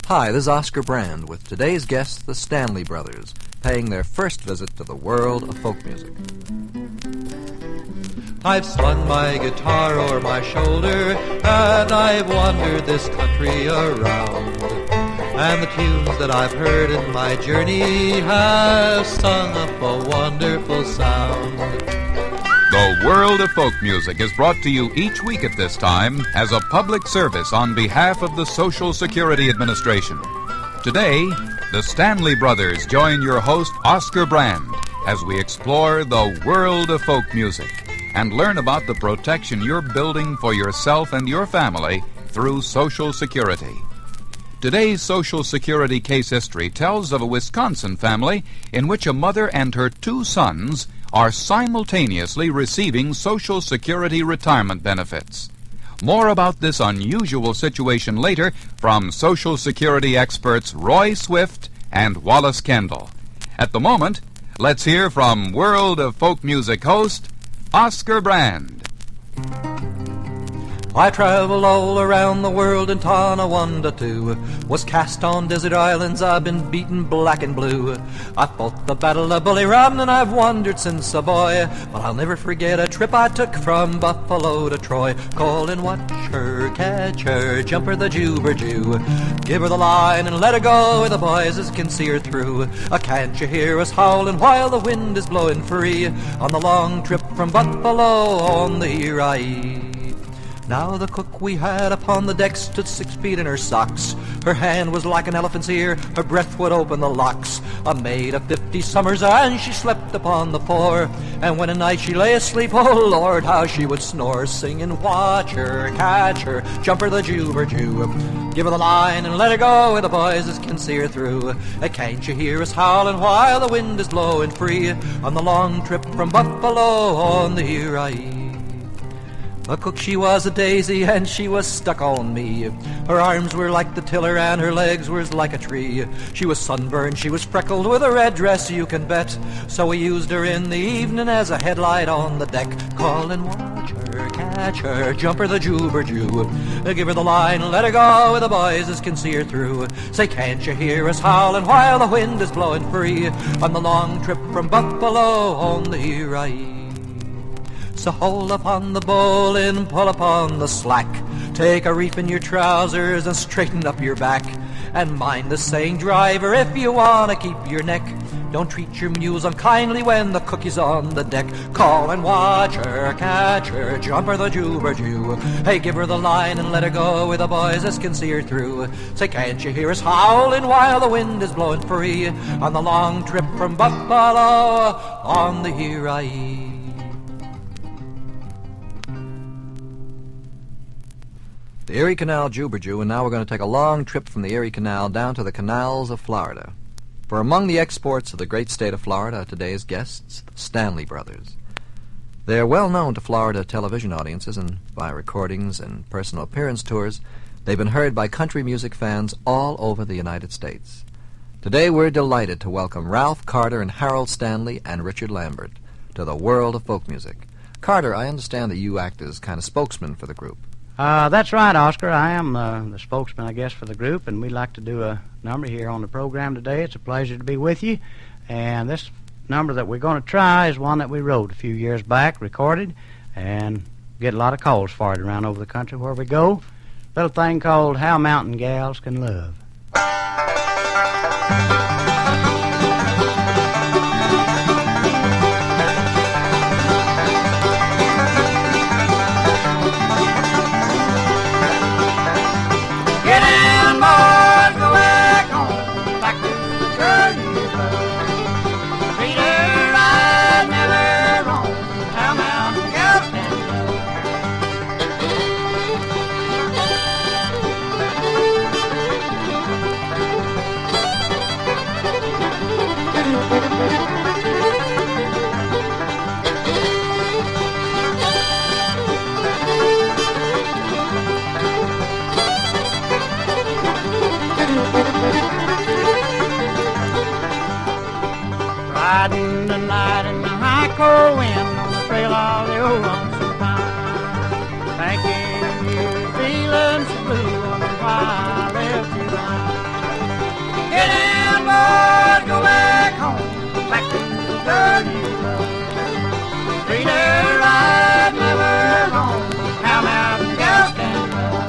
Hi, this is Oscar Brand with today's guests, the Stanley Brothers, paying their first visit to the world of folk music. I've slung my guitar o'er my shoulder, and I've wandered this country around. And the tunes that I've heard in my journey have sung up a wonderful sound. The World of Folk Music is brought to you each week at this time as a public service on behalf of the Social Security Administration. Today, the Stanley Brothers join your host, Oscar Brand, as we explore the world of folk music and learn about the protection you're building for yourself and your family through Social Security. Today's Social Security case history tells of a Wisconsin family in which a mother and her two sons are simultaneously receiving Social Security retirement benefits. More about this unusual situation later from Social Security experts Roy Swift and Wallace Kendall. At the moment, let's hear from World of Folk Music host Oscar Brand. I traveled all around the world in Tonawanda too. Was cast on desert islands, I've been beaten black and blue. I fought the battle of Bully Run and I've wandered since a boy. But I'll never forget a trip I took from Buffalo to Troy. Calling, watch her, catch her, jump her the Juba-Ju. Give her the line and let her go, the boys can see her through. Can't you hear us howling while the wind is blowing free? On the long trip from Buffalo on the Erie. Now the cook we had upon the deck stood 6 feet in her socks. Her hand was like an elephant's ear, her breath would open the locks. A maid of 50 summers, and she slept upon the floor. And when at night she lay asleep, oh Lord, how she would snore, singing, watch her, catch her, jump her the Juba-Ju. Give her the line and let her go, where the boys can see her through. Can't you hear us howling while the wind is blowing free? On the long trip from Buffalo on the Erie. A cook, she was a daisy, and she was stuck on me. Her arms were like the tiller, and her legs were like a tree. She was sunburned, she was freckled, with a red dress, you can bet. So we used her in the evening as a headlight on the deck. Calling, watch her, catch her, jump her the Juba-Ju. Give her the line, let her go, where the boys can see her through. Say, can't you hear us howling while the wind is blowing free? On the long trip from Buffalo on the Erie. So hold upon the bowline, pull upon the slack. Take a reef in your trousers and straighten up your back. And mind the saying, driver, if you want to keep your neck. Don't treat your mules unkindly when the cookie's on the deck. Call and watch her, catch her, jump her the Juba-Ju. Hey, give her the line and let her go, where the boys can see her through. Say, can't you hear us howling while the wind is blowing free? On the long trip from Buffalo on the Erie. The Erie Canal Juba-Ju, and now we're going to take a long trip from the Erie Canal down to the canals of Florida. For among the exports of the great state of Florida are today's guests, the Stanley Brothers. They are well known to Florida television audiences, and by recordings and personal appearance tours, they've been heard by country music fans all over the United States. Today we're delighted to welcome Ralph Carter and Harold Stanley and Richard Lambert to the world of folk music. Carter, I understand that you act as kind of spokesman for the group. That's right, Oscar. I am the spokesman, I guess, for the group, and we'd like to do a number here on the program today. It's a pleasure to be with you, and this number that we're going to try is one that we wrote a few years back, recorded, and get a lot of calls for it around over the country where we go. Little thing called How Mountain Gals Can Love. Riding the night in the high cold wind on the trail of the old lonesome pine. Thinking you were feeling so blue, wondering why I left you behind. girl you love. Treat her right, never wrong. How mountain girls can love.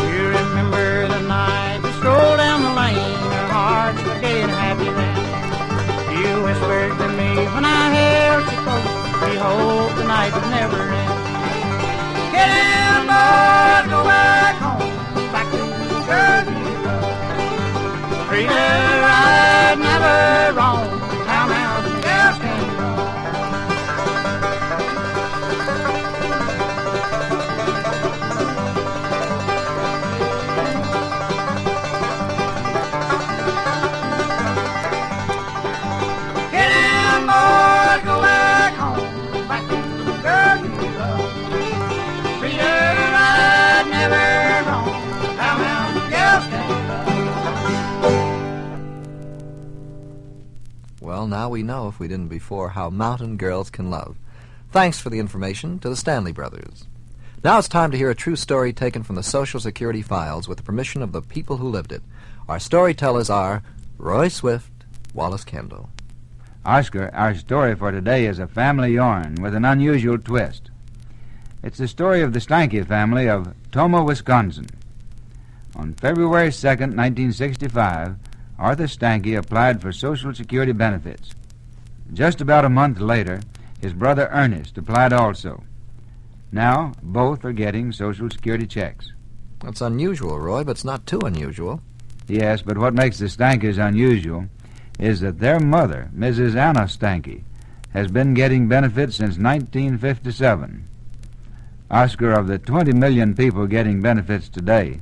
You remember the night we strolled down the lane, our hearts were gay and happy then. You whispered to me when I held you close, we hope the night would never end. Get in, boys, go back home, back to the girl you love. Treat her right, never wrong. How mountain girls can love. Get in, boys, go back home, back to the girl you love. Treat her right, never wrong. How mountain girls can love. Well, now we know, if we didn't before, how mountain girls can love. Thanks for the information to the Stanley Brothers. Now it's time to hear a true story taken from the Social Security files with the permission of the people who lived it. Our storytellers are Roy Swift, Wallace Kendall. Oscar, our story for today is a family yarn with an unusual twist. It's the story of the Stanky family of Tomah, Wisconsin. On February 2nd, 1965, Arthur Stanky applied for Social Security benefits. Just about a month later, his brother Ernest applied also. Now, both are getting Social Security checks. That's unusual, Roy, but it's not too unusual. Yes, but what makes the Stankys unusual is that their mother, Mrs. Anna Stanky, has been getting benefits since 1957. Oscar, of the 20 million people getting benefits today,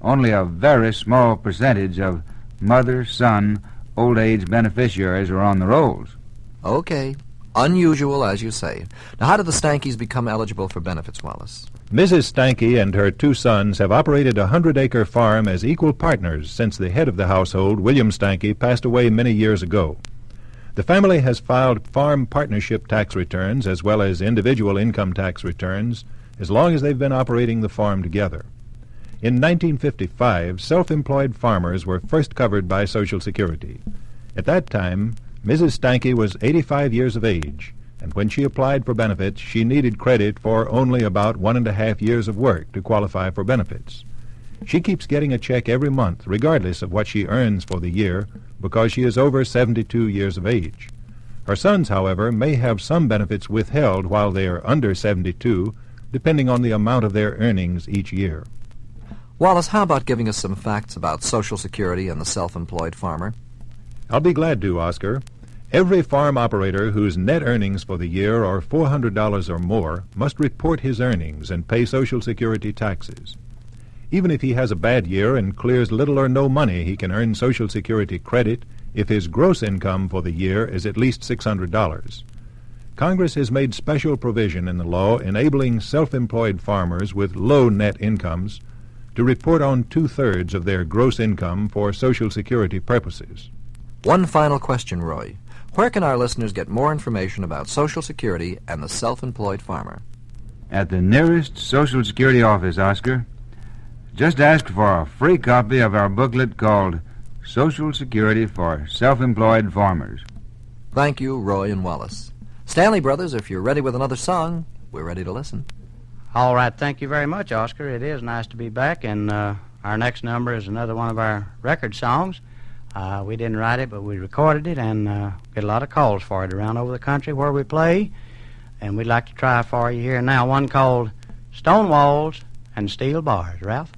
only a very small percentage of mother, son, old-age beneficiaries are on the rolls. Okay. Unusual, as you say. Now, how did the Stankies become eligible for benefits, Wallace? Mrs. Stanky and her two sons have operated a 100-acre farm as equal partners since the head of the household, William Stanky, passed away many years ago. The family has filed farm partnership tax returns as well as individual income tax returns as long as they've been operating the farm together. In 1955, self-employed farmers were first covered by Social Security. At that time, Mrs. Stanky was 85 years of age, and when she applied for benefits, she needed credit for only about 1.5 years of work to qualify for benefits. She keeps getting a check every month, regardless of what she earns for the year, because she is over 72 years of age. Her sons, however, may have some benefits withheld while they are under 72, depending on the amount of their earnings each year. Wallace, how about giving us some facts about Social Security and the self-employed farmer? I'll be glad to, Oscar. Every farm operator whose net earnings for the year are $400 or more must report his earnings and pay Social Security taxes. Even if he has a bad year and clears little or no money, he can earn Social Security credit if his gross income for the year is at least $600. Congress has made special provision in the law enabling self-employed farmers with low net incomes to report on 2/3 of their gross income for Social Security purposes. One final question, Roy. Where can our listeners get more information about Social Security and the self-employed farmer? At the nearest Social Security office, Oscar. Just ask for a free copy of our booklet called Social Security for Self-Employed Farmers. Thank you, Roy and Wallace. Stanley Brothers, if you're ready with another song, we're ready to listen. All right, thank you very much, Oscar. It is nice to be back, and our next number is another one of our record songs. We didn't write it, but we recorded it, and get a lot of calls for it around over the country where we play, and we'd like to try for you here now, one called Stone Walls and Steel Bars. Ralph?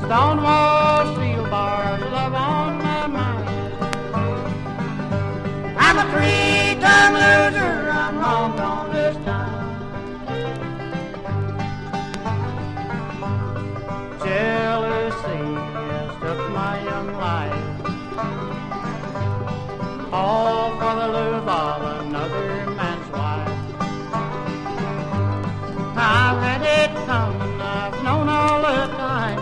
Stone walls, steel bars, love on my mind. I'm a three-time loser, I'm long gone this time. Jealousy has took my young life, all for the love of another man's wife. I've had it coming, I've known all the time.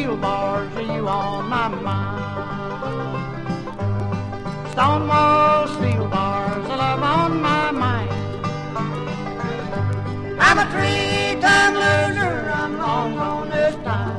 steel bars, are you on my mind? Stone wall, steel bars, love on my mind. I'm a three-time loser, I'm long gone this time.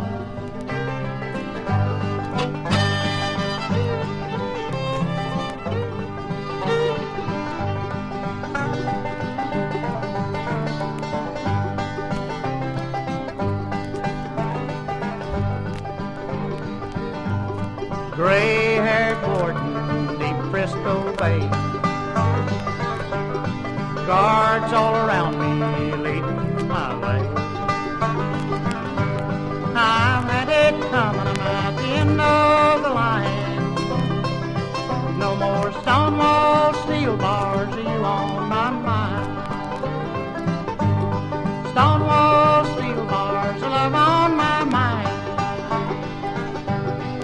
Gray-haired warden, deep Frisco Bay. Guards all around me, leading my way. I've had it coming, I'm at the end of the line. No more stone wall, steel bars, are you on my mind? Stone wall, steel bars, love on my mind.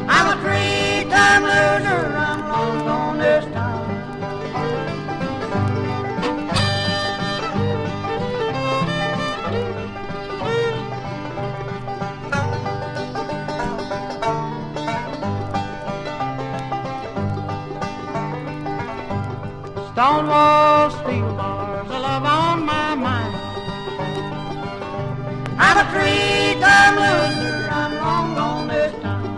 I'm a three-time loser, I'm long gone this time. Stone wall, steel bars, love on my mind. I'm a three-time loser, I'm long gone this time.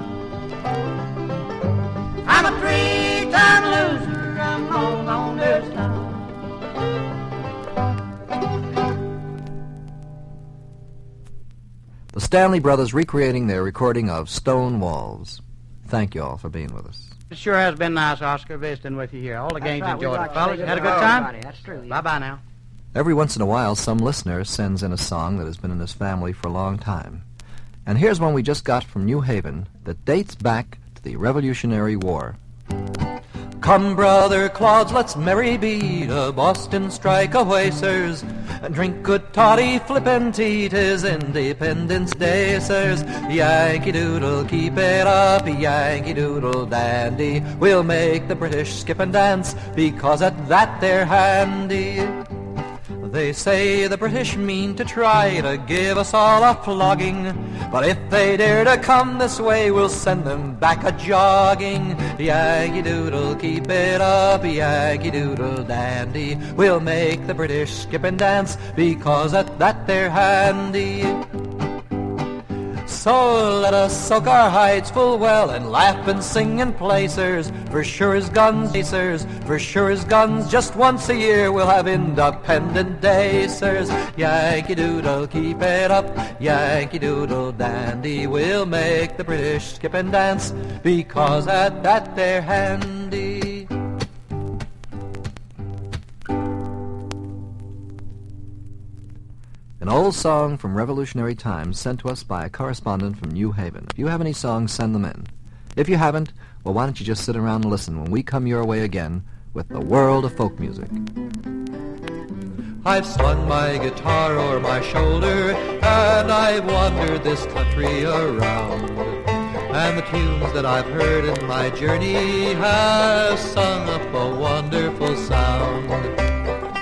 I'm a three-time loser, I'm long gone this time. The Stanley Brothers recreating their recording of Stone Walls. Thank you all for being with us. It sure has been nice, Oscar, visiting with you here. All the games right. enjoyed We'd it, like to fellas. say Had a goodbye good to time? everybody. That's true, yeah. Bye-bye now. Every once in a while, some listener sends in a song that has been in his family for a long time. And here's one we just got from New Haven that dates back to the Revolutionary War. Come, brother clods, let's merry be to Boston strike away, sirs, and drink good toddy flippin' tea, 'tis Independence Day, sirs. Yankee Doodle, keep it up, Yankee Doodle dandy. We'll make the British skip and dance, because at that they're handy. They say the British mean to try to give us all a flogging, but if they dare to come this way, we'll send them back a-jogging. Yankee Doodle, keep it up, Yankee Doodle dandy. We'll make the British skip and dance, because at that they're handy. So let us soak our hides full well and laugh and sing and play, sirs. For sure as guns, sirs, for sure as guns, just once a year we'll have Independent Day, sirs. Yankee Doodle, keep it up, Yankee Doodle dandy. We'll make the British skip and dance, because at that they're handy. An old song from Revolutionary times sent to us by a correspondent from New Haven. If you have any songs, send them in. If you haven't, well, why don't you just sit around and listen when we come your way again with the world of folk music. I've slung my guitar o'er my shoulder, and I've wandered this country around. And the tunes that I've heard in my journey have sung up a wonderful sound.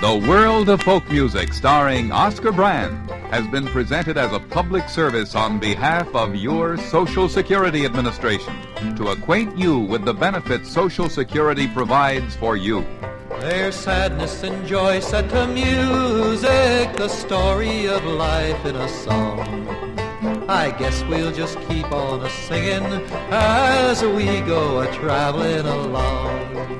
The World of Folk Music, starring Oscar Brand, has been presented as a public service on behalf of your Social Security Administration to acquaint you with the benefits Social Security provides for you. There's sadness and joy set to music, the story of life in a song. I guess we'll just keep on a-singin' as we go a-travelin' along.